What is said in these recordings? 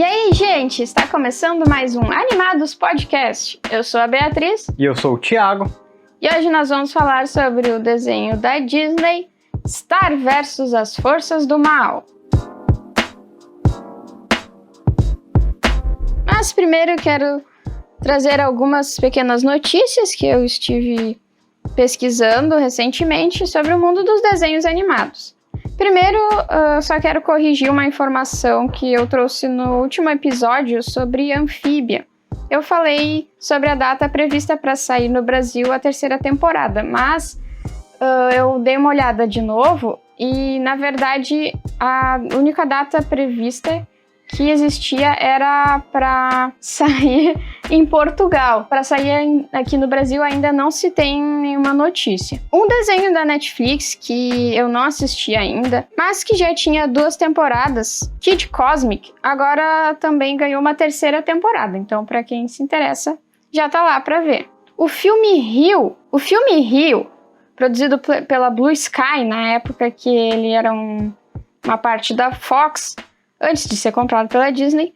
E aí, gente, está começando mais um Animados Podcast. Eu sou a Beatriz. E eu sou o Thiago. E hoje nós vamos falar sobre o desenho da Disney, Star vs as Forças do Mal. Mas primeiro eu quero trazer algumas pequenas notícias que eu estive pesquisando recentemente sobre o mundo dos desenhos animados. Primeiro, só quero corrigir uma informação que eu trouxe no último episódio sobre Anfíbia. Eu falei sobre a data prevista para sair no Brasil a terceira temporada, mas eu dei uma olhada de novo e, na verdade, a única data prevista que existia era para sair em Portugal. Para sair aqui no Brasil ainda não se tem nenhuma notícia. Um desenho da Netflix que eu não assisti ainda, mas que já tinha 2 temporadas, Kid Cosmic, agora também ganhou uma terceira temporada. Então, para quem se interessa, já tá lá para ver. O filme Rio, produzido pela Blue Sky, na época que ele era uma parte da Fox, antes de ser comprado pela Disney,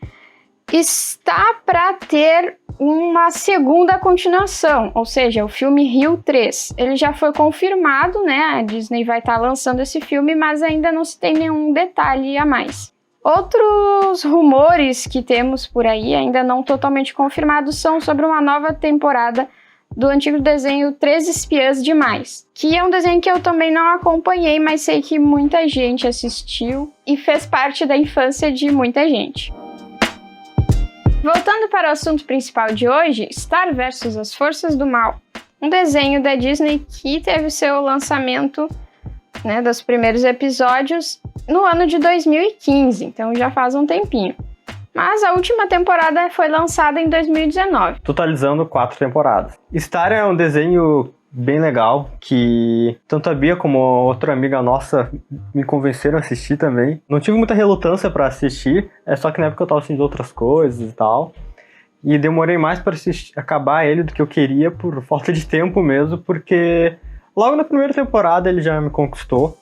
está para ter uma segunda continuação, ou seja, o filme Rio 3. Ele já foi confirmado, né? A Disney vai estar lançando esse filme, mas ainda não se tem nenhum detalhe a mais. Outros rumores que temos por aí, ainda não totalmente confirmados, são sobre uma nova temporada do antigo desenho Três Espiãs Demais, que é um desenho que eu também não acompanhei, mas sei que muita gente assistiu e fez parte da infância de muita gente. Voltando para o assunto principal de hoje, Star vs as Forças do Mal, um desenho da Disney que teve seu lançamento, né, dos primeiros episódios no ano de 2015, então já faz um tempinho. Mas a última temporada foi lançada em 2019. Totalizando 4 temporadas. Star é um desenho bem legal, que tanto a Bia como outra amiga nossa me convenceram a assistir também. Não tive muita relutância pra assistir, só que na época eu tava assistindo outras coisas e tal. E demorei mais pra acabar ele do que eu queria, por falta de tempo mesmo, porque logo na primeira temporada ele já me conquistou.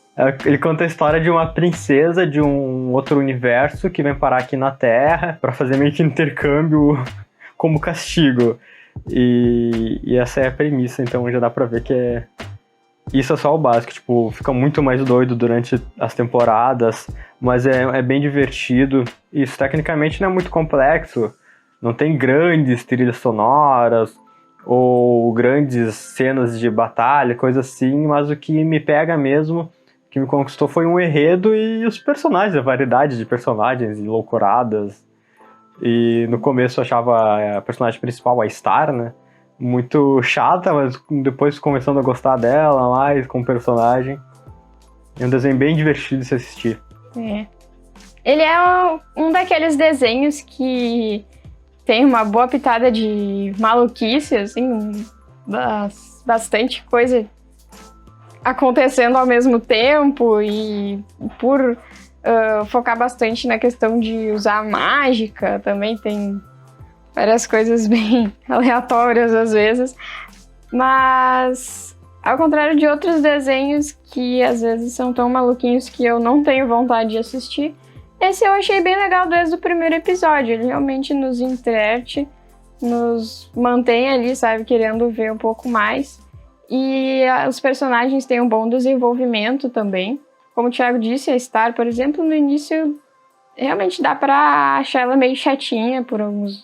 Ele conta a história de uma princesa de um outro universo que vem parar aqui na Terra pra fazer meio que intercâmbio como castigo. E essa é a premissa, então já dá pra ver que isso é só o básico. Tipo, fica muito mais doido durante as temporadas, mas é bem divertido. Isso tecnicamente não é muito complexo, não tem grandes trilhas sonoras ou grandes cenas de batalha, coisa assim, mas o que me pega mesmo, que me conquistou, foi um enredo e os personagens, a variedade de personagens e loucuradas. E no começo eu achava a personagem principal, a Star, né, muito chata, mas depois começando a gostar dela mais como personagem. É um desenho bem divertido de se assistir. É. Ele é um daqueles desenhos que tem uma boa pitada de maluquice, assim, bastante coisa acontecendo ao mesmo tempo, e por focar bastante na questão de usar mágica, também tem várias coisas bem aleatórias às vezes, mas ao contrário de outros desenhos que às vezes são tão maluquinhos que eu não tenho vontade de assistir, esse eu achei bem legal desde o primeiro episódio. Ele realmente nos enterte, nos mantém ali, sabe, querendo ver um pouco mais. E os personagens têm um bom desenvolvimento também. Como o Thiago disse, a Star, por exemplo, no início realmente dá pra achar ela meio chatinha por alguns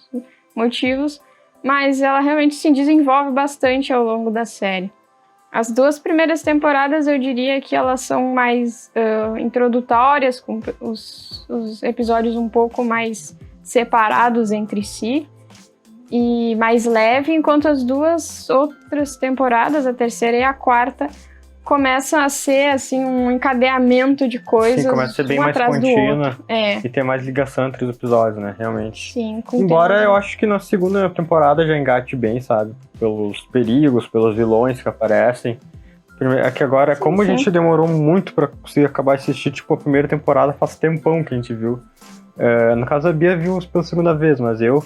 motivos, mas ela realmente se desenvolve bastante ao longo da série. As 2 primeiras temporadas eu diria que elas são mais introdutórias, com os episódios um pouco mais separados entre si e mais leve, enquanto as 2 outras temporadas, a terceira e a quarta, começam a ser assim um encadeamento de coisas. Sim, começa a ser bem mais contínua e ter mais ligação entre os episódios, né, realmente. Sim, embora eu acho que na segunda temporada já engate bem, sabe, pelos perigos, pelos vilões que aparecem. É que agora, a gente demorou muito pra conseguir acabar de assistir, tipo, a primeira temporada faz tempão que a gente viu. No caso, a Bia viu pela segunda vez, mas eu...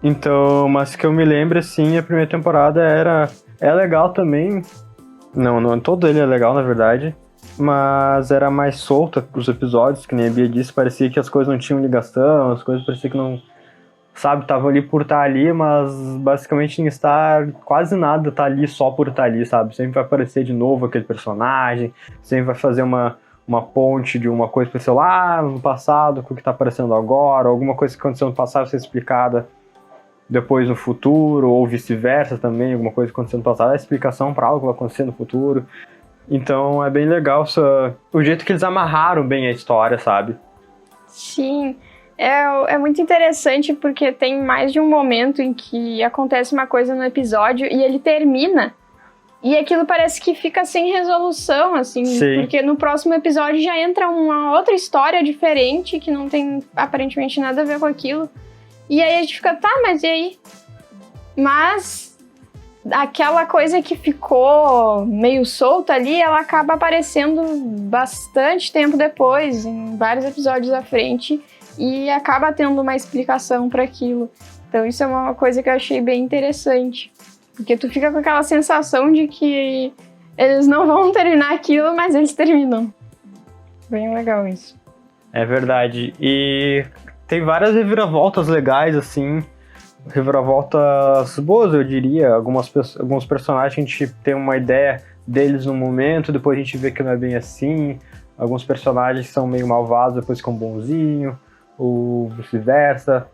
Então, mas que eu me lembro, assim, a primeira temporada é legal também. Não, todo ele é legal, na verdade. mas era mais solta os episódios, que nem a Bia disse, parecia que as coisas não tinham ligação, as coisas pareciam que não, sabe, estavam ali por estar ali, mas basicamente em estar quase nada tá ali só por estar ali, sabe? Sempre vai aparecer de novo aquele personagem, sempre vai fazer uma ponte de uma coisa que aconteceu lá no passado com o que tá aparecendo agora, alguma coisa que aconteceu no passado vai ser explicada depois no futuro, ou vice-versa também, alguma coisa que aconteceu no passado, é explicação para algo que vai acontecer no futuro. Então é bem legal o jeito que eles amarraram bem a história, sabe? Sim, é muito interessante porque tem mais de um momento em que acontece uma coisa no episódio e ele termina e aquilo parece que fica sem resolução, assim, Sim. Porque no próximo episódio já entra uma outra história diferente que não tem aparentemente nada a ver com aquilo. E aí a gente fica, tá, mas e aí? Mas aquela coisa que ficou meio solta ali, ela acaba aparecendo bastante tempo depois, em vários episódios à frente, e acaba tendo uma explicação para aquilo. Então isso é uma coisa que eu achei bem interessante, porque tu fica com aquela sensação de que eles não vão terminar aquilo, mas eles terminam. Bem legal isso. É verdade. E tem várias reviravoltas legais, assim, reviravoltas boas, eu diria. Alguns personagens a gente tem uma ideia deles no momento, depois a gente vê que não é bem assim. Alguns personagens são meio malvados, depois ficam bonzinho, ou vice-versa,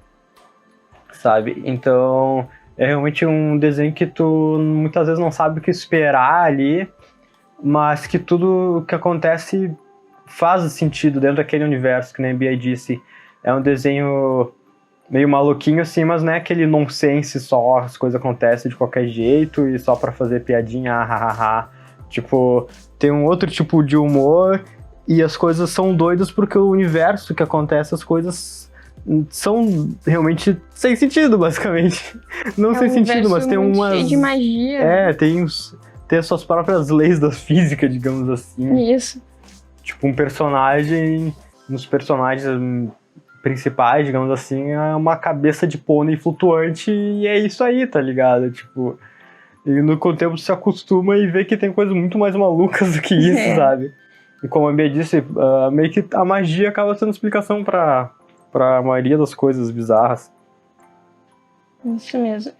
sabe? Então é realmente um desenho que tu muitas vezes não sabe o que esperar ali, mas que tudo o que acontece faz sentido dentro daquele universo, que nem a Bia disse. É um desenho meio maluquinho assim, mas não é aquele nonsense só, as coisas acontecem de qualquer jeito e só pra fazer piadinha, hahaha. Tipo, tem um outro tipo de humor e as coisas são doidas porque o universo que acontece, as coisas são realmente sem sentido, basicamente. Não sem sentido, mas tem umas... cheio de magia. É, tem as suas próprias leis da física, digamos assim. Isso. Tipo, um personagem... Uns personagens principais, digamos assim, é uma cabeça de pônei flutuante e é isso aí, tá ligado? Tipo, e com o tempo se acostuma e vê que tem coisas muito mais malucas do que isso, sabe? E como a Bia disse, meio que a magia acaba sendo explicação pra maioria das coisas bizarras. Isso mesmo.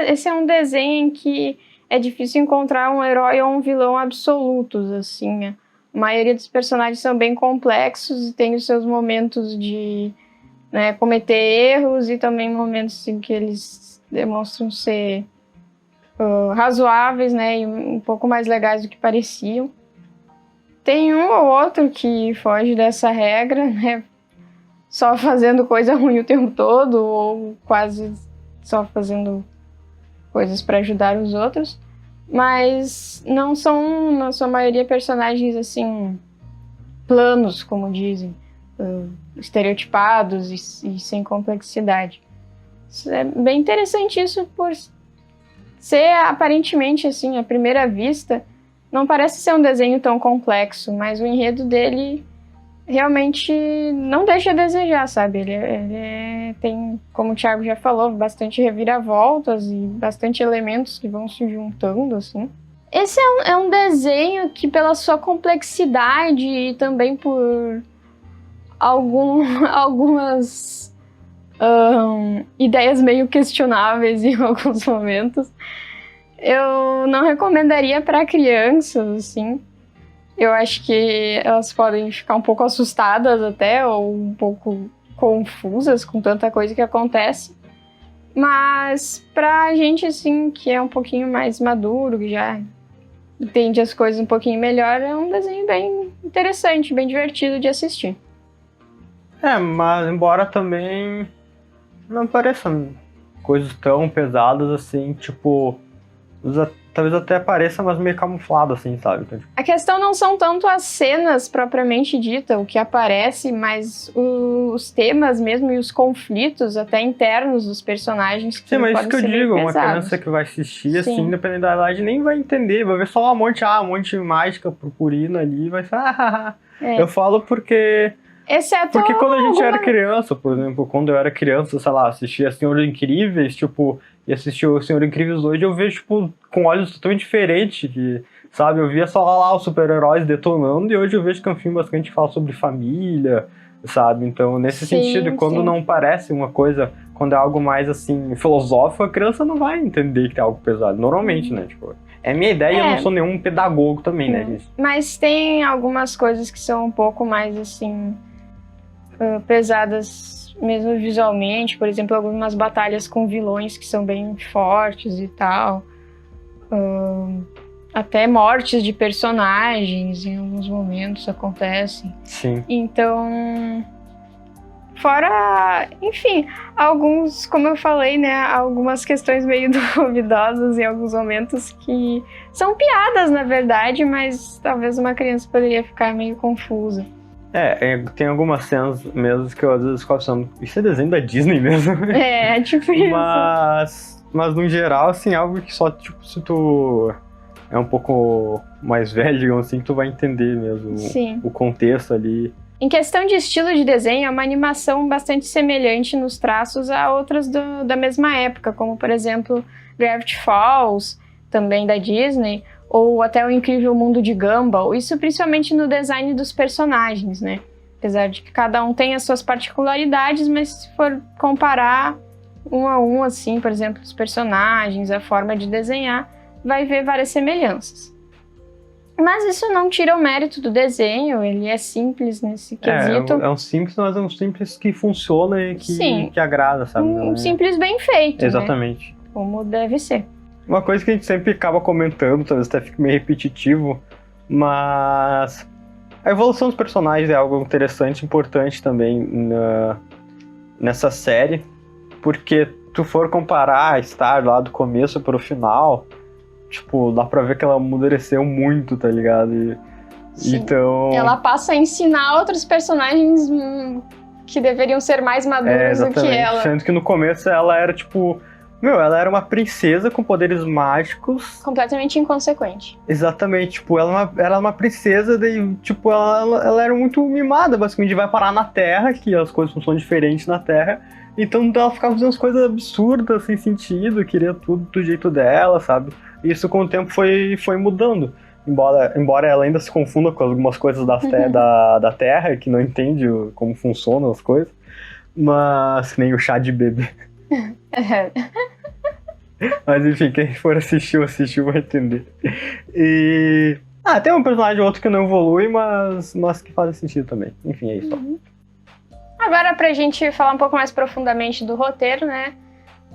Esse é um desenho em que é difícil encontrar um herói ou um vilão absolutos, assim. A maioria dos personagens são bem complexos e tem os seus momentos de, né, cometer erros e também momentos em que eles demonstram ser razoáveis, né, e um pouco mais legais do que pareciam. Tem um ou outro que foge dessa regra, né, só fazendo coisa ruim o tempo todo ou quase só fazendo coisas para ajudar os outros. Mas não são, na sua maioria, personagens assim, planos, como dizem, estereotipados e sem complexidade. É bem interessante isso por ser, aparentemente, assim, à primeira vista, não parece ser um desenho tão complexo, mas o enredo dele realmente não deixa a desejar, sabe? Ele tem, como o Thiago já falou, bastante reviravoltas e bastante elementos que vão se juntando, assim. Esse é um desenho que, pela sua complexidade e também por algumas ideias meio questionáveis em alguns momentos, eu não recomendaria para crianças, assim. Eu acho que elas podem ficar um pouco assustadas até, ou um pouco confusas com tanta coisa que acontece. Mas pra gente, assim, que é um pouquinho mais maduro, que já entende as coisas um pouquinho melhor, é um desenho bem interessante, bem divertido de assistir. Mas embora também não pareçam coisas tão pesadas assim, tipo... Talvez até pareça, mas meio camuflado, assim, sabe? Então, tipo... A questão não são tanto as cenas propriamente dita, o que aparece, mas os temas mesmo e os conflitos até internos dos personagens. Sim, mas isso que eu digo, uma criança que vai assistir, assim, independente da idade, nem vai entender, vai ver só um monte de mágica, purpurina ali, vai ser, Eu falo porque... Porque quando a gente era criança, por exemplo, quando eu era criança, sei lá, assistia Senhor Incríveis, tipo... E assistir o Senhor Incríveis hoje, eu vejo, tipo, com olhos totalmente diferentes, que, sabe? Eu via só lá os super-heróis detonando e hoje eu vejo que é um filme bastante que fala sobre família, sabe? Então, nesse sentido, quando não parece uma coisa, quando é algo mais, assim, filosófico, a criança não vai entender que tem algo pesado, normalmente, né? Tipo, é minha ideia, eu não sou nenhum pedagogo também, né, gente? Mas tem algumas coisas que são um pouco mais, assim, pesadas mesmo visualmente. Por exemplo, algumas batalhas com vilões que são bem fortes e tal. Até mortes de personagens em alguns momentos acontecem. Sim. Então, fora, enfim, alguns, como eu falei, né, algumas questões meio duvidosas em alguns momentos que são piadas, na verdade, mas talvez uma criança poderia ficar meio confusa. Tem algumas cenas mesmo que eu às vezes fico pensando, isso é desenho da Disney mesmo? Tipo isso. Mas no geral, assim, algo que só, tipo, se tu é um pouco mais velho, digamos assim, tu vai entender mesmo o contexto ali. Em questão de estilo de desenho, é uma animação bastante semelhante nos traços a outras da mesma época, como, por exemplo, Gravity Falls, também da Disney, ou até O Incrível Mundo de Gumball. Isso principalmente no design dos personagens, né? Apesar de que cada um tem as suas particularidades, mas se for comparar um a um, assim, por exemplo, os personagens, a forma de desenhar, vai ver várias semelhanças. Mas isso não tira o mérito do desenho, ele é simples nesse quesito. É um simples, mas é um simples que funciona e que agrada, sabe? Um simples bem feito, exatamente. Né? Como deve ser. Uma coisa que a gente sempre acaba comentando, talvez até fique meio repetitivo, mas a evolução dos personagens é algo interessante, importante também nessa série, porque tu for comparar a Star lá do começo pro final, tipo, dá pra ver que ela amadureceu muito, tá ligado? Então... Ela passa a ensinar outros personagens que deveriam ser mais maduros do que ela. Sendo que no começo ela era, tipo... ela era uma princesa com poderes mágicos. Completamente inconsequente. Exatamente, tipo, ela era uma princesa, daí, tipo, ela era muito mimada, basicamente, vai parar na Terra, que as coisas funcionam diferentes na Terra. Então ela ficava fazendo umas coisas absurdas, sem sentido, queria tudo do jeito dela, sabe? E isso com o tempo foi mudando. Embora ela ainda se confunda com algumas coisas da Terra, que não entende como funcionam as coisas. Mas que nem o chá de bebê. Mas enfim, quem for assistiu vai entender. E... tem um personagem ou outro que não evolui, mas que faz sentido também. Enfim, é isso. Agora, pra gente falar um pouco mais profundamente do roteiro, né?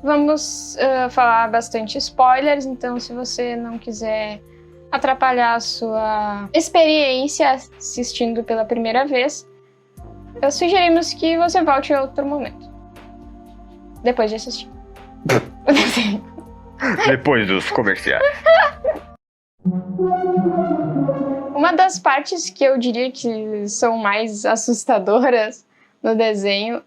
Vamos falar bastante spoilers, então se você não quiser atrapalhar a sua experiência assistindo pela primeira vez, sugerimos que você volte a outro momento. Depois de assistir. Depois dos comerciais. Uma das partes que eu diria que são mais assustadoras no desenho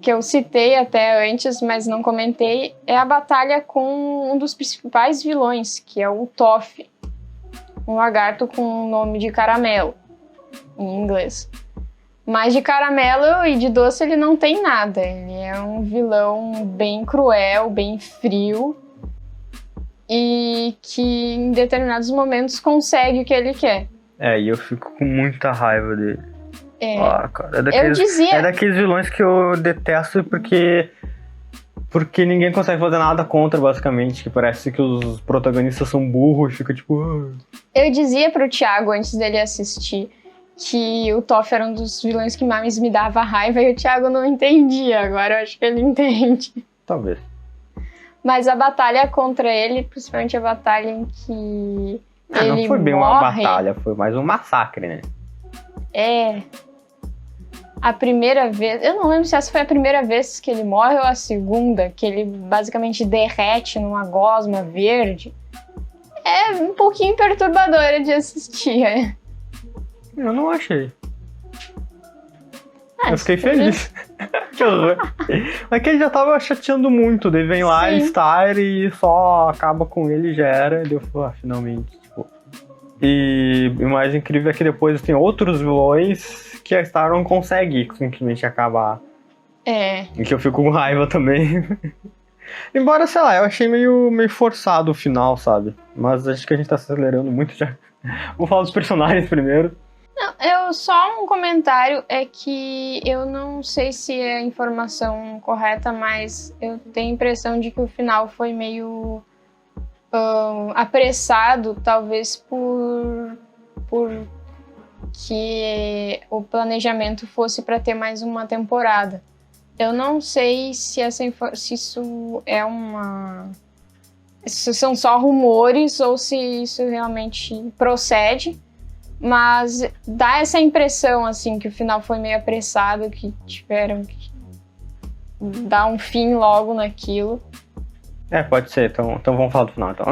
que eu citei até antes, mas não comentei, é a batalha com um dos principais vilões, que é o Toff, um lagarto com o nome de caramelo, em inglês. Mas de caramelo e de doce ele não tem nada, ele é um vilão bem cruel, bem frio, e que em determinados momentos consegue o que ele quer. E eu fico com muita raiva dele. Cara, é daqueles vilões que eu detesto porque ninguém consegue fazer nada contra, basicamente. Que parece que os protagonistas são burros e fica tipo... Eu dizia pro Thiago, antes dele assistir, que o Toff era um dos vilões que mais me dava raiva e o Thiago não entendia. Agora eu acho que ele entende. Talvez. Mas a batalha contra ele, principalmente a batalha em que ele não foi bem uma batalha, foi mais um massacre, né? A primeira vez... Eu não lembro se essa foi a primeira vez que ele morre ou a segunda, que ele basicamente derrete numa gosma verde. É um pouquinho perturbadora de assistir. Eu não achei. Eu fiquei feliz. Que horror. Mas que ele já tava chateando muito, daí vem lá e Star e só acaba com ele e já era. E eu falei, finalmente, tipo... E o mais incrível é que depois tem outros vilões que a Star não consegue simplesmente acabar. E que eu fico com raiva também. Embora, sei lá, eu achei meio forçado o final, sabe? Mas acho que a gente tá acelerando muito já. Vou falar dos personagens primeiro. Não, só um comentário é que eu não sei se é a informação correta, mas eu tenho a impressão de que o final foi meio apressado, talvez por que o planejamento fosse para ter mais uma temporada. Eu não sei se isso é se são só rumores ou se isso realmente procede, mas dá essa impressão assim que o final foi meio apressado, que tiveram que dar um fim logo naquilo. Pode ser, então vamos falar do final, então.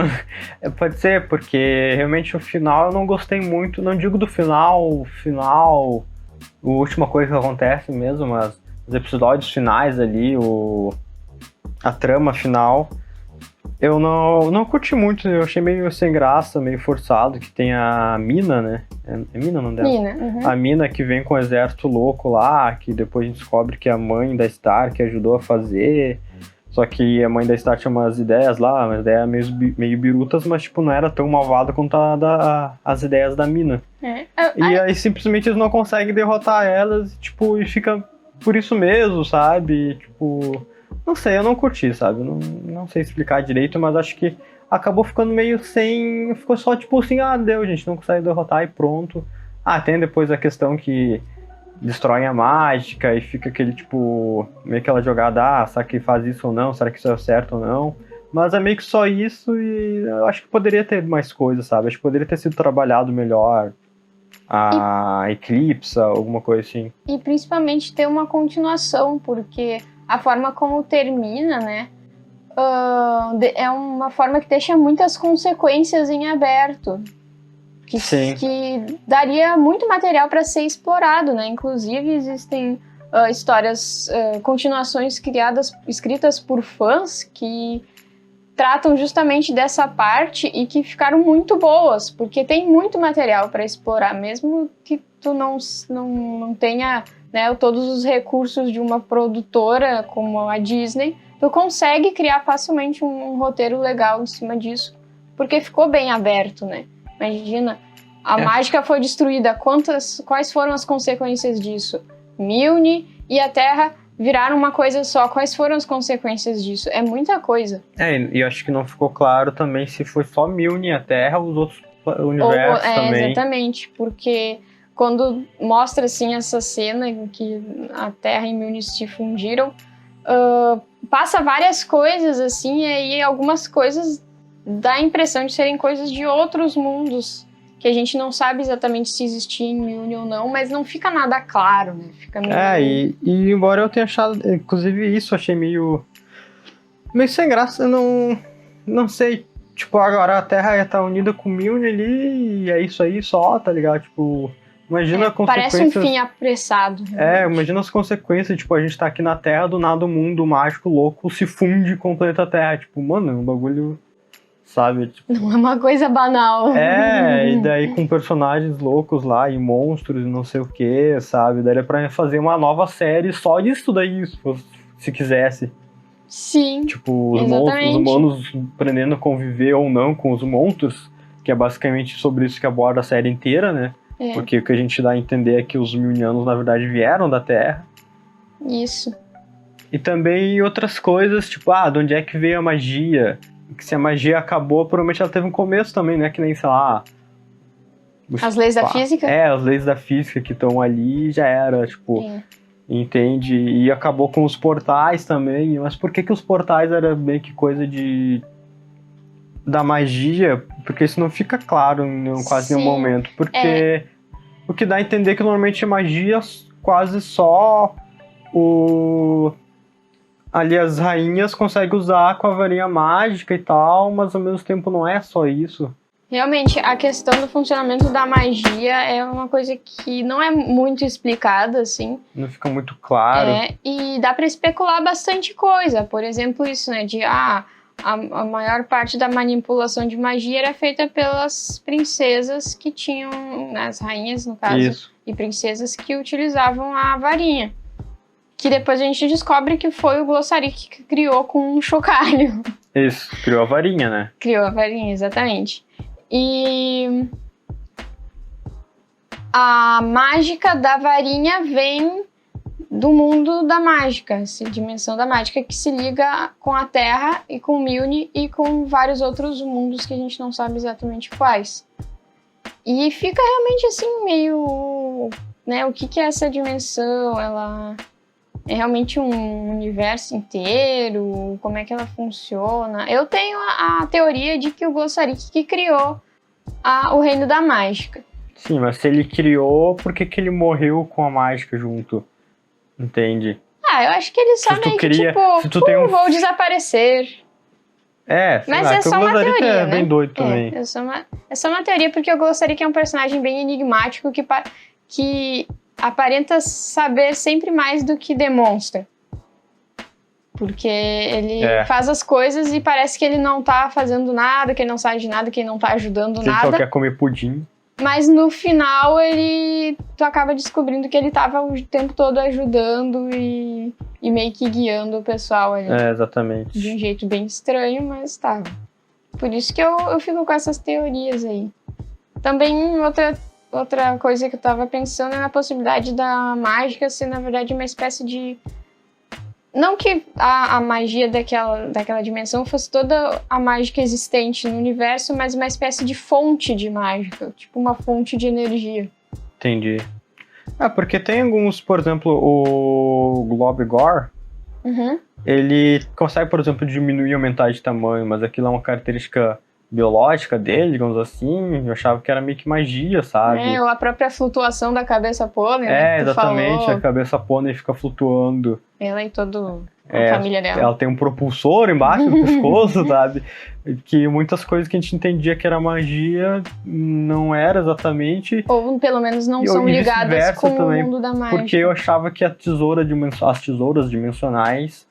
Pode ser, porque realmente o final eu não gostei muito, não digo do final, a última coisa que acontece mesmo, mas os episódios finais ali, a trama final, eu não curti muito, eu achei meio sem graça, meio forçado, que tem a Mina, né? É Mina o nome dela? Mina, uhum. A Mina que vem com o exército louco lá, que depois a gente descobre que é a mãe da Stark que ajudou a fazer. Só que a mãe da Stark tinha umas ideias lá, umas ideias meio birutas, mas tipo, não era tão malvada quanto as ideias da Mina. E aí simplesmente eles não conseguem derrotar elas, tipo, e fica por isso mesmo, sabe? Tipo, não sei, eu não curti, sabe? Não sei explicar direito, mas acho que acabou ficando meio sem... Ficou só tipo assim, deu, gente, não consegue derrotar e pronto. Tem depois a questão que destroem a mágica e fica aquele tipo, meio aquela jogada, será que faz isso ou não? Será que isso é certo ou não? Mas é meio que só isso e eu acho que poderia ter mais coisas, sabe? Acho que poderia ter sido trabalhado melhor a Eclipse, alguma coisa assim. E principalmente ter uma continuação, porque a forma como termina, né? É uma forma que deixa muitas consequências em aberto. Que daria muito material para ser explorado, né? Inclusive existem histórias, continuações escritas por fãs que tratam justamente dessa parte e que ficaram muito boas, porque tem muito material para explorar, mesmo que tu não tenha, né, todos os recursos de uma produtora como a Disney, tu consegue criar facilmente um roteiro legal em cima disso, porque ficou bem aberto, né? Imagina, a mágica foi destruída, quais foram as consequências disso? Mjolnir e a Terra viraram uma coisa só, quais foram as consequências disso? É muita coisa. E eu acho que não ficou claro também se foi só Mjolnir a Terra ou os outros universos também. Exatamente, porque quando mostra assim essa cena em que a Terra e Mjolnir se fundiram, passa várias coisas assim, e aí algumas coisas dá a impressão de serem coisas de outros mundos, que a gente não sabe exatamente se existia em Mjolnir ou não, mas não fica nada claro, né? Fica meio... E embora eu tenha achado, inclusive isso, achei meio sem graça, não sei, tipo, agora a Terra ia estar unida com Mjolnir ali, e é isso aí só, tá ligado? Tipo, imagina consequências... Parece um fim apressado. Realmente. Imagina as consequências, tipo, a gente tá aqui na Terra, do nada o mundo mágico louco se funde com o planeta Terra, tipo, mano, é um bagulho... Sabe? Tipo, não é uma coisa banal. E daí com personagens loucos lá e monstros e não sei o que, sabe? Daria pra fazer uma nova série só disso daí, se quisesse. Sim. Tipo, os humanos aprendendo a conviver ou não com os monstros, que é basicamente sobre isso que aborda a série inteira, né? Porque o que a gente dá a entender é que os Mjolnianos, na verdade, vieram da Terra. Isso. E também outras coisas, tipo, de onde é que veio a magia? Que se a magia acabou, provavelmente ela teve um começo também, né? Que nem, sei lá... As leis da física? As leis da física que estão ali já era, tipo... Entende? E acabou com os portais também. Mas por que os portais era meio que coisa da magia? Porque isso não fica claro em quase nenhum momento. Porque o que dá a entender que normalmente magia quase só ali as rainhas conseguem usar com a varinha mágica e tal, mas ao mesmo tempo não é só isso. Realmente, a questão do funcionamento da magia é uma coisa que não é muito explicada, assim. Não fica muito claro. E dá pra especular bastante coisa. Por exemplo, isso, né, de a maior parte da manipulação de magia era feita pelas princesas que tinham, né, as rainhas, no caso, e princesas que utilizavam a varinha. Que depois a gente descobre que foi o Glossarik que criou com um chocalho. Isso, criou a varinha, né? Criou a varinha, exatamente. E a mágica da varinha vem do mundo da mágica, essa dimensão da mágica que se liga com a Terra e com o Mjolnir e com vários outros mundos que a gente não sabe exatamente quais. E fica realmente assim, meio... né, o que é essa dimensão? Ela é realmente um universo inteiro? Como é que ela funciona? Eu tenho a teoria de que o Glossarik que criou o reino da mágica. Sim, mas se ele criou, por que ele morreu com a mágica junto? Entende? Eu acho que ele só meio que, vou desaparecer. Mas é só uma teoria, é né? bem doido também. É só uma teoria, porque eu gostaria que é um personagem bem enigmático que aparenta saber sempre mais do que demonstra. Porque ele faz as coisas e parece que ele não tá fazendo nada, que ele não sabe de nada, que ele não tá ajudando nada. Ele só quer comer pudim. Mas no final tu acaba descobrindo que ele tava o tempo todo ajudando e meio que guiando o pessoal ali. Exatamente. De um jeito bem estranho, mas tava. Por isso que eu fico com essas teorias aí. Também outra coisa que eu tava pensando é na possibilidade da mágica ser, na verdade, uma espécie de... Não que a magia daquela dimensão fosse toda a mágica existente no universo, mas uma espécie de fonte de mágica, tipo uma fonte de energia. Entendi. Porque tem alguns, por exemplo, o Globigor, ele consegue, por exemplo, diminuir e aumentar de tamanho, mas aquilo é uma característica biológica dele, digamos assim. Eu achava que era meio que magia, sabe? Ou a própria flutuação da cabeça pônei, né? Exatamente, falou. a cabeça pônei fica flutuando. Ela e toda a família dela. Ela tem um propulsor embaixo do pescoço, sabe? Que muitas coisas que a gente entendia que era magia não era exatamente. Ou pelo menos não são ligadas com o mundo da mágica. Porque eu achava que as tesouras dimensionais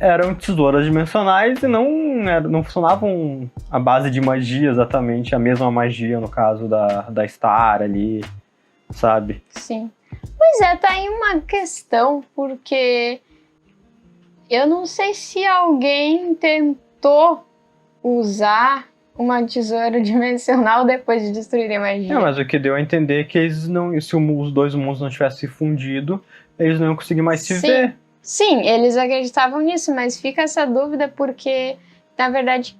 eram tesouras dimensionais e não funcionavam à base de magia exatamente, a mesma magia no caso da Star ali, sabe? Sim. Pois tá aí uma questão, porque eu não sei se alguém tentou usar uma tesoura dimensional depois de destruir a magia. Mas o que deu a entender é que eles não, se os dois mundos não tivessem se fundido, eles não iam conseguir mais se ver. Sim, eles acreditavam nisso, mas fica essa dúvida porque, na verdade,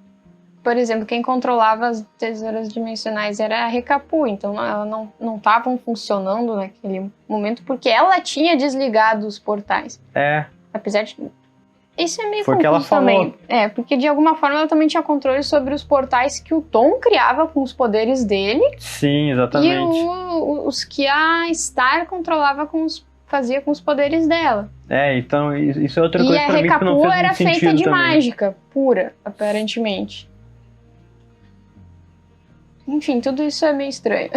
por exemplo, quem controlava as tesouras dimensionais era a Recapu, então elas não estavam funcionando naquele momento porque ela tinha desligado os portais. Apesar de... Isso é meio Foi confuso que ela falou. também. Porque de alguma forma ela também tinha controle sobre os portais que o Tom criava com os poderes dele. Sim, exatamente. E os que a Star controlava fazia com os poderes dela. Então isso é outra coisa pra mim que não fez muito sentido. E a Recapu era feita de também. mágica pura, aparentemente. Enfim, tudo isso é meio estranho.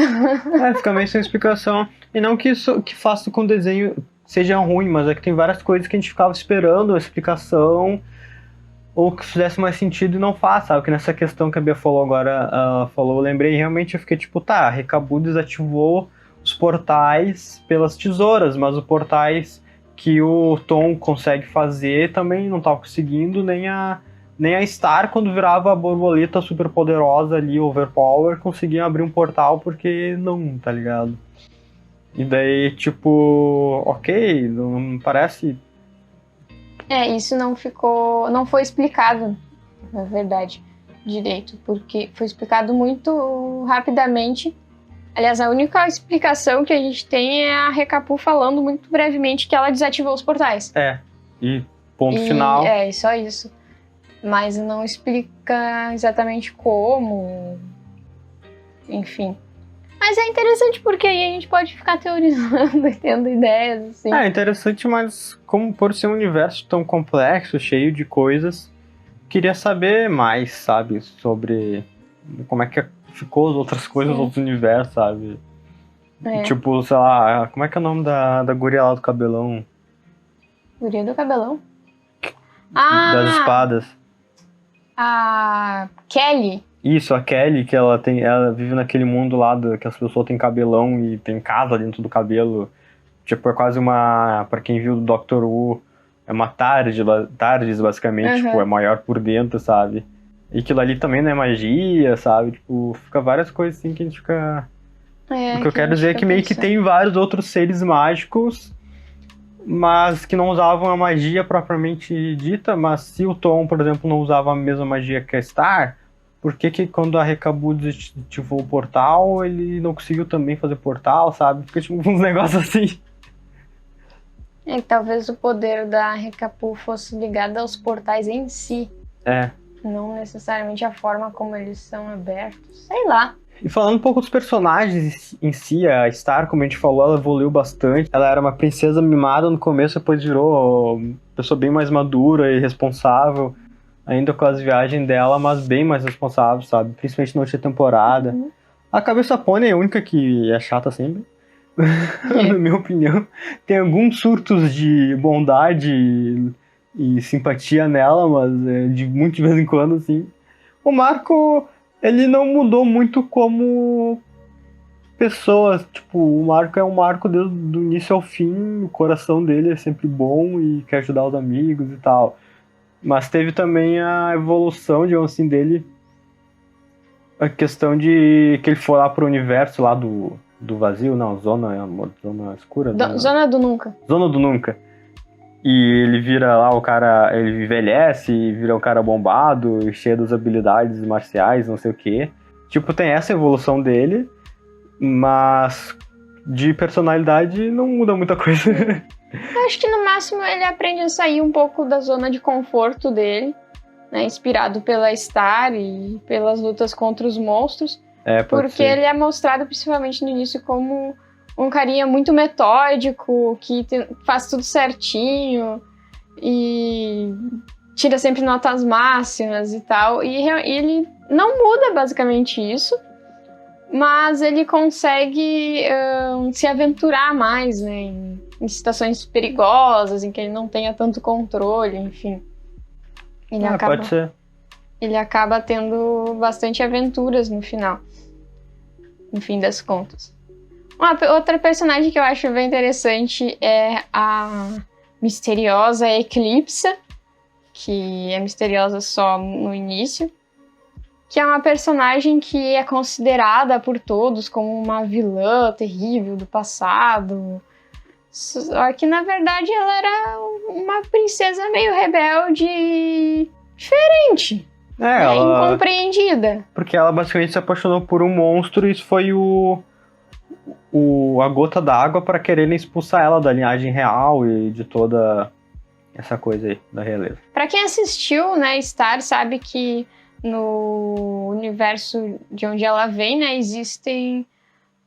Fica meio sem explicação. E não que isso que faça com o desenho seja ruim, mas é que tem várias coisas que a gente ficava esperando a explicação ou que fizesse mais sentido e não faz, sabe? Que nessa questão que a Bia falou agora, eu lembrei, realmente eu fiquei tipo, a Recapu desativou os portais pelas tesouras, mas os portais que o Tom consegue fazer também não tava conseguindo, nem a Star, quando virava a borboleta super poderosa ali, overpower, conseguia abrir um portal porque não, tá ligado? E daí, tipo, ok, não parece... Isso não foi explicado, na verdade, direito, porque foi explicado muito rapidamente. Aliás, a única explicação que a gente tem é a Recapu falando muito brevemente que ela desativou os portais. E ponto final. Só isso. Mas não explica exatamente como, enfim. Mas é interessante porque aí a gente pode ficar teorizando e tendo ideias, assim. É interessante, mas como por ser um universo tão complexo, cheio de coisas, queria saber mais, sabe, sobre como é que ficou as outras coisas, os outros universos, sabe? Tipo, sei lá, como é que é o nome da guria lá do cabelão? Guria do cabelão? Das espadas. A Kelly. Isso, a Kelly, que ela vive naquele mundo lá que as pessoas têm cabelão e tem casa dentro do cabelo. Tipo, é quase uma... Pra quem viu o Doctor Who, é uma TARDIS, basicamente. Tipo, é maior por dentro, sabe? E aquilo ali também não é magia, sabe? Tipo, fica várias coisas assim que a gente fica... O que eu quero dizer é que meio que tem vários outros seres mágicos, mas que não usavam a magia propriamente dita. Mas se o Tom, por exemplo, não usava a mesma magia que a Star, por que quando a Recaboo desativou o portal, ele não conseguiu também fazer portal, sabe? Fica tipo uns negócios assim. Talvez o poder da Recapul fosse ligado aos portais em si. Não necessariamente a forma como eles são abertos. Sei lá. E falando um pouco dos personagens em si, a Star, como a gente falou, ela evoluiu bastante. Ela era uma princesa mimada no começo, depois virou uma pessoa bem mais madura e responsável. Ainda com as viagens dela, mas bem mais responsável, sabe? Principalmente na última temporada. A Cabeça Pônei é a única que é chata sempre. Na minha opinião. Tem alguns surtos de bondade e simpatia nela, mas muito de vez em quando, assim. O Marco, ele não mudou muito como pessoa. Tipo, o Marco é um Marco desde o início ao fim. O coração dele é sempre bom e quer ajudar os amigos e tal. Mas teve também a evolução, digamos assim, dele. A questão de que ele foi lá pro universo lá do vazio, não, zona escura. Zona do Nunca. Zona do Nunca. E ele vira lá o cara, ele envelhece e vira um cara bombado, cheio das habilidades marciais, não sei o quê. Tipo, tem essa evolução dele, mas de personalidade não muda muita coisa. Eu acho que no máximo ele aprende a sair um pouco da zona de conforto dele, né, inspirado pela Star e pelas lutas contra os monstros. Porque ele é mostrado principalmente no início como um carinha muito metódico, que faz tudo certinho e tira sempre notas máximas e tal. E ele não muda basicamente isso, mas ele consegue se aventurar mais, né, em situações perigosas, em que ele não tenha tanto controle, enfim. Pode ser. Ele acaba tendo bastante aventuras no final, no fim das contas. Outra personagem que eu acho bem interessante é a misteriosa Eclipsa, que é misteriosa só no início, que é uma personagem que é considerada por todos como uma vilã terrível do passado. Só que, na verdade, ela era uma princesa meio rebelde e diferente. Incompreendida. Porque ela basicamente se apaixonou por um monstro e isso foi a gota d'água para quererem expulsar ela da linhagem real e de toda essa coisa aí da realeza. Pra quem assistiu, né, Star, sabe que no universo de onde ela vem, né, existem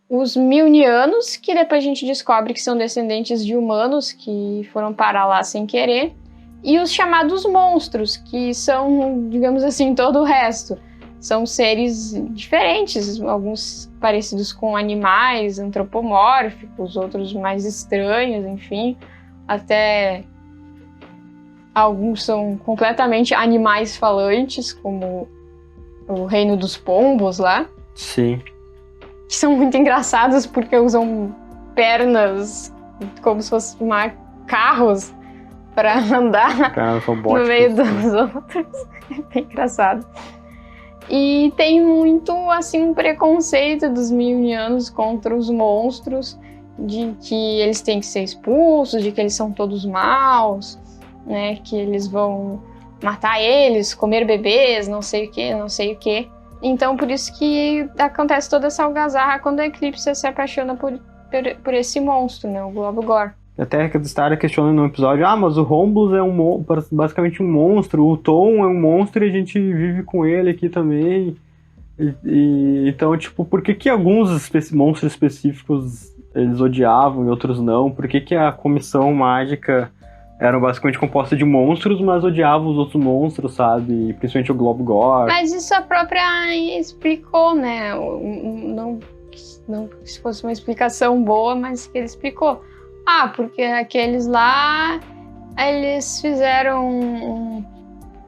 os Milnianos, que depois a gente descobre que são descendentes de humanos que foram parar lá sem querer, e os chamados monstros, que são, digamos assim, todo o resto. São seres diferentes, alguns parecidos com animais antropomórficos, outros mais estranhos, enfim. Até alguns são completamente animais falantes, como o reino dos pombos lá. Sim. Que são muito engraçados porque usam pernas como se fossem carros para andar no meio dos outros. É bem engraçado. E tem muito, assim, um preconceito dos Milnianos contra os monstros, de que eles têm que ser expulsos, de que eles são todos maus, né, que eles vão matar eles, comer bebês, não sei o que. Então, por isso que acontece toda essa algazarra quando a Eclipse se apaixona por esse monstro, né, o Globogor. Até que a Star questiona no episódio, mas o Romulus é basicamente um monstro, o Tom é um monstro e a gente vive com ele aqui também. Então, tipo, por que alguns monstros específicos eles odiavam e outros não? Por que a comissão mágica era basicamente composta de monstros, mas odiava os outros monstros, sabe? Principalmente o Globogor. Mas isso a própria explicou, né? Não se fosse uma explicação boa, mas que ele explicou. Porque aqueles lá, eles fizeram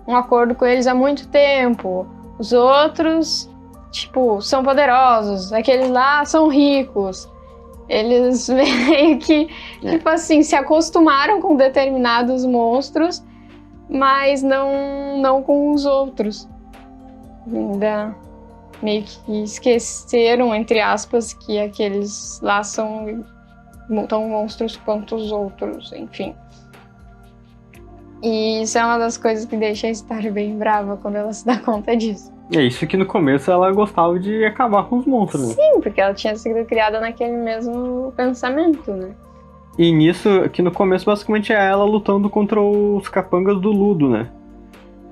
um acordo com eles há muito tempo. Os outros, tipo, são poderosos. Aqueles lá são ricos. Eles meio que, tipo assim, se acostumaram com determinados monstros, mas não com os outros. Ainda meio que esqueceram, entre aspas, que aqueles lá são tão monstros quanto os outros, enfim. E isso é uma das coisas que deixa a Star bem brava quando ela se dá conta disso. É isso que no começo ela gostava de acabar com os monstros, né? Sim, porque ela tinha sido criada naquele mesmo pensamento, né? E nisso, que no começo basicamente é ela lutando contra os capangas do Ludo, né?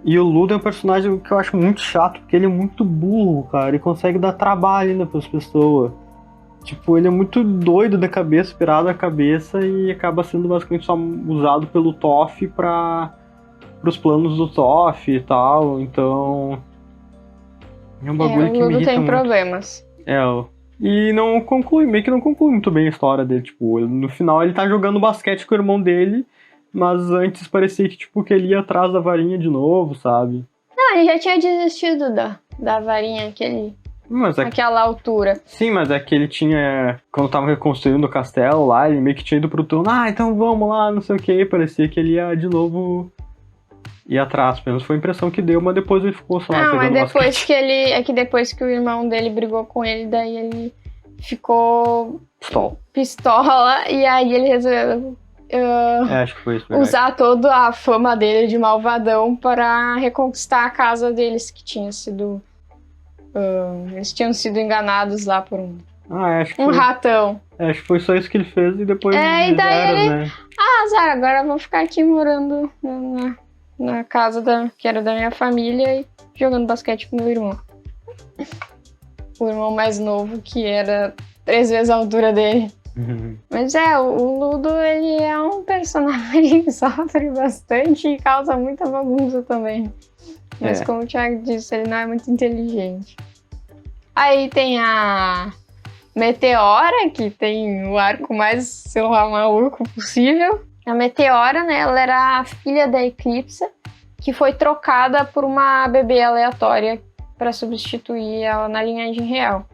E o Ludo é um personagem que eu acho muito chato, porque ele é muito burro, cara. Ele consegue dar trabalho ainda pras pessoas. Tipo, ele é muito doido da cabeça, pirado da cabeça, e acaba sendo basicamente só usado pelo Toph pros planos do Toph e tal. Então... é um bagulho que me Ludo irrita tem muito. problemas. E não conclui, meio que não conclui muito bem a história dele. Tipo, no final ele tá jogando basquete com o irmão dele, mas antes parecia que, tipo, que ele ia atrás da varinha de novo, sabe? Não, ele já tinha desistido da varinha, aquela altura. Sim, mas é que ele tinha... quando tava reconstruindo o castelo lá, ele meio que tinha ido pro turno. Ah, então vamos lá, não sei o que. Parecia que ele ia de novo ir atrás. Pelo menos foi a impressão que deu, mas depois ele ficou só Não, mas jogando depois basquete. que ele... É que depois que o irmão dele brigou com ele, daí ele ficou pistola, e aí ele resolveu Acho que foi isso, verdade. usar toda a fama dele de malvadão para reconquistar a casa deles, que tinha sido... eles tinham sido enganados lá por Acho que um foi, ratão. acho que foi só isso que ele fez e depois E daí já era, ele... né? Azar, agora eu vou ficar aqui morando na casa que era da minha família e jogando basquete com meu irmão. O irmão mais novo, que era 3 vezes a altura dele. Mas o Ludo, ele é um personagem que sofre bastante e causa muita bagunça também. Mas como o Thiago disse, ele não é muito inteligente. Aí tem a Meteora, que tem o arco mais, sei lá, maluco possível. A Meteora, né, ela era a filha da Eclipsa, que foi trocada por uma bebê aleatória para substituir ela na linhagem real.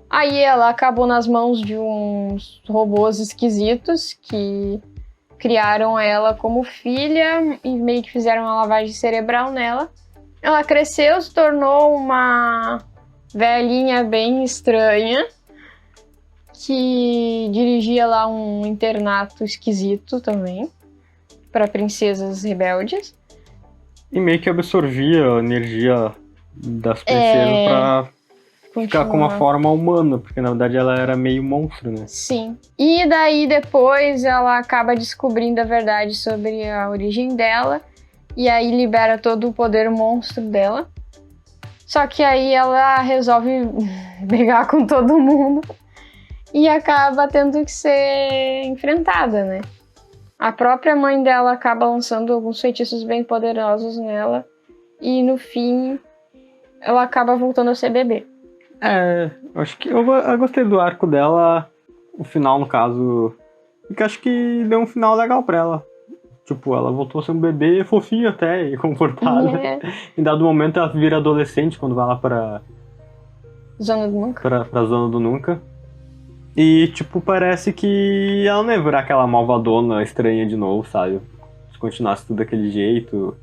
Aí ela acabou nas mãos de uns robôs esquisitos que criaram ela como filha e meio que fizeram uma lavagem cerebral nela. Ela cresceu, se tornou uma velhinha bem estranha que dirigia lá um internato esquisito também para princesas rebeldes. E meio que absorvia a energia das princesas pra ficar com uma forma humana, porque na verdade ela era meio monstro, né? Sim. E daí depois ela acaba descobrindo a verdade sobre a origem dela, e aí libera todo o poder monstro dela. Só que aí ela resolve brigar com todo mundo e acaba tendo que ser enfrentada, né? A própria mãe dela acaba lançando alguns feitiços bem poderosos nela, e no fim ela acaba voltando a ser bebê. Acho que eu gostei do arco dela, o final no caso, porque acho que deu um final legal pra ela. Tipo, ela voltou a ser um bebê fofinho até, e confortável. Em dado momento ela vira adolescente quando vai lá pra Zona do Nunca. pra Zona do Nunca. E, tipo, parece que ela não ia virar aquela malvadona estranha de novo, sabe? Se continuasse tudo daquele jeito,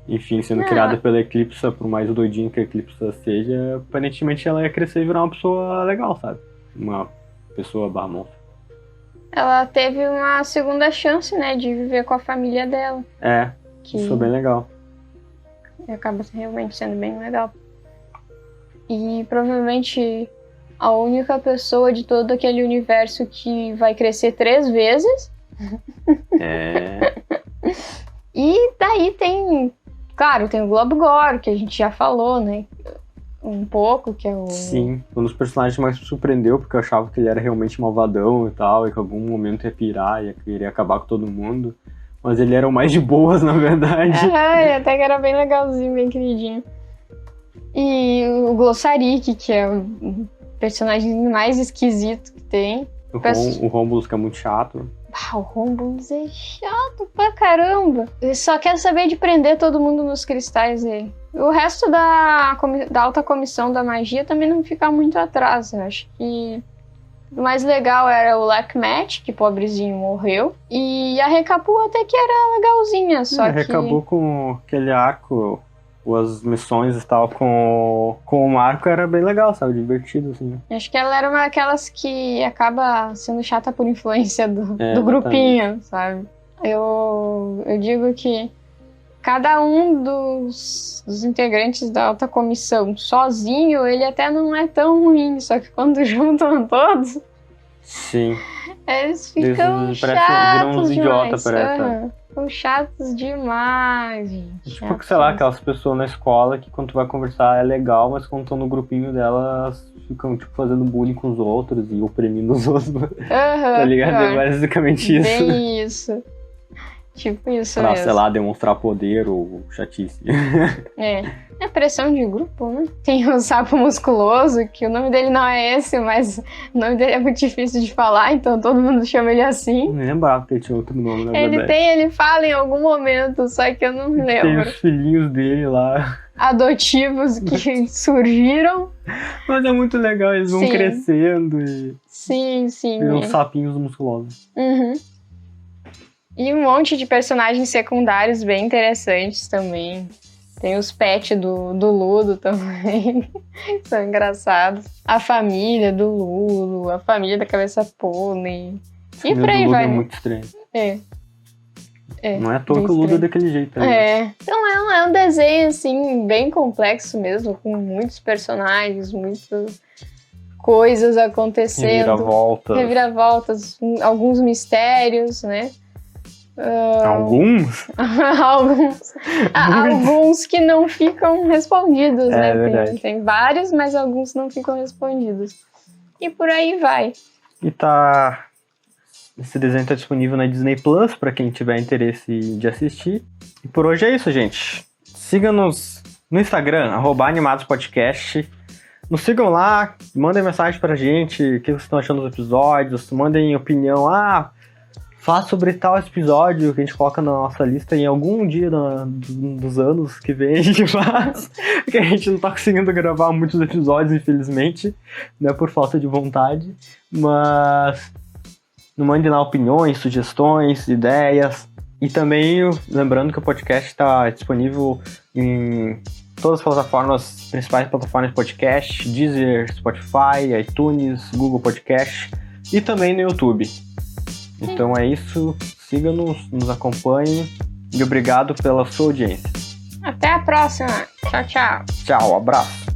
enfim, sendo criada pela Eclipsa, por mais doidinho que a Eclipsa seja, aparentemente ela ia crescer e virar uma pessoa legal, sabe? Uma pessoa monstro. Ela teve uma segunda chance, né, de viver com a família dela. Isso foi bem legal. Acaba realmente sendo bem legal. E provavelmente a única pessoa de todo aquele universo que vai crescer 3 vezes. E daí tem... Claro, tem o Globogor, que a gente já falou, né? Um pouco, que é o... Sim, um dos personagens que mais me surpreendeu, porque eu achava que ele era realmente malvadão e tal, e que em algum momento ia pirar, ia querer acabar com todo mundo. Mas ele era o mais de boas, na verdade. Até que era bem legalzinho, bem queridinho. E o Glossarik, que é o personagem mais esquisito que tem. O Romulus, que é muito chato. O Romulus é chato pra caramba. Ele só quer saber de prender todo mundo nos cristais dele. O resto da alta comissão da magia também não fica muito atrás. Eu acho que O mais legal era o Lakmat, que pobrezinho morreu. E a Recapu até que era legalzinha, só que... Acabou com aquele arco, as missões e tal, com o Marco era bem legal, sabe? Divertido, assim. Acho que ela era uma daquelas que acaba sendo chata por influência do Exatamente. grupinho, sabe? Eu digo que cada um dos integrantes da alta comissão sozinho, ele até não é tão ruim, só que quando juntam todos, Sim. eles ficam Eles chatos viram uns idiotas, demais. parece. Aham. Ficam chatos demais, gente. Tipo, que, sei lá, aquelas pessoas na escola que quando tu vai conversar é legal, mas quando estão no grupinho delas, ficam, tipo, fazendo bullying com os outros e oprimindo os outros. Tá ligado? É basicamente isso. Bem isso. Tipo isso Pra, mesmo. sei lá, demonstrar poder ou chatice. É pressão de grupo, né? Tem o sapo musculoso, que o nome dele não é esse, mas o nome dele é muito difícil de falar, então todo mundo chama ele assim. Nem lembrava que ele tinha outro nome, na verdade. Ele fala em algum momento, só que eu não me Tem lembro. os filhinhos dele lá. Adotivos que surgiram. Mas é muito legal, eles vão Sim. crescendo e Sim. viram sapinhos musculosos. Uhum. E um monte de personagens secundários bem interessantes também. Tem os pets do Ludo também, são engraçados. A família do Ludo, a família da Cabeça Pônei. E por aí vai, É né? muito estranho. Não é à toa bem que o Ludo é estranho. daquele jeito. Né? Então é um desenho, assim, bem complexo mesmo, com muitos personagens, muitas coisas acontecendo. Reviravoltas, alguns mistérios, né? Alguns? Alguns que não ficam respondidos, né? Verdade. Tem vários, mas alguns não ficam respondidos. E por aí vai. E esse desenho tá disponível na Disney Plus, pra quem tiver interesse de assistir. E por hoje é isso, gente. Siga-nos no Instagram, @animadospodcast. Nos sigam lá, mandem mensagem pra gente, o que vocês estão achando dos episódios, mandem opinião, fala sobre tal episódio que a gente coloca na nossa lista em algum dia dos anos que vem a gente faz, porque a gente não tá conseguindo gravar muitos episódios, infelizmente, não é por falta de vontade, mas não mandem lá opiniões, sugestões, ideias, e também lembrando que o podcast está disponível em todas as principais plataformas de podcast, Deezer, Spotify, iTunes, Google Podcast e também no YouTube. Então é isso, siga-nos, nos acompanhem e obrigado pela sua audiência. Até a próxima. Tchau, tchau. Tchau, abraço.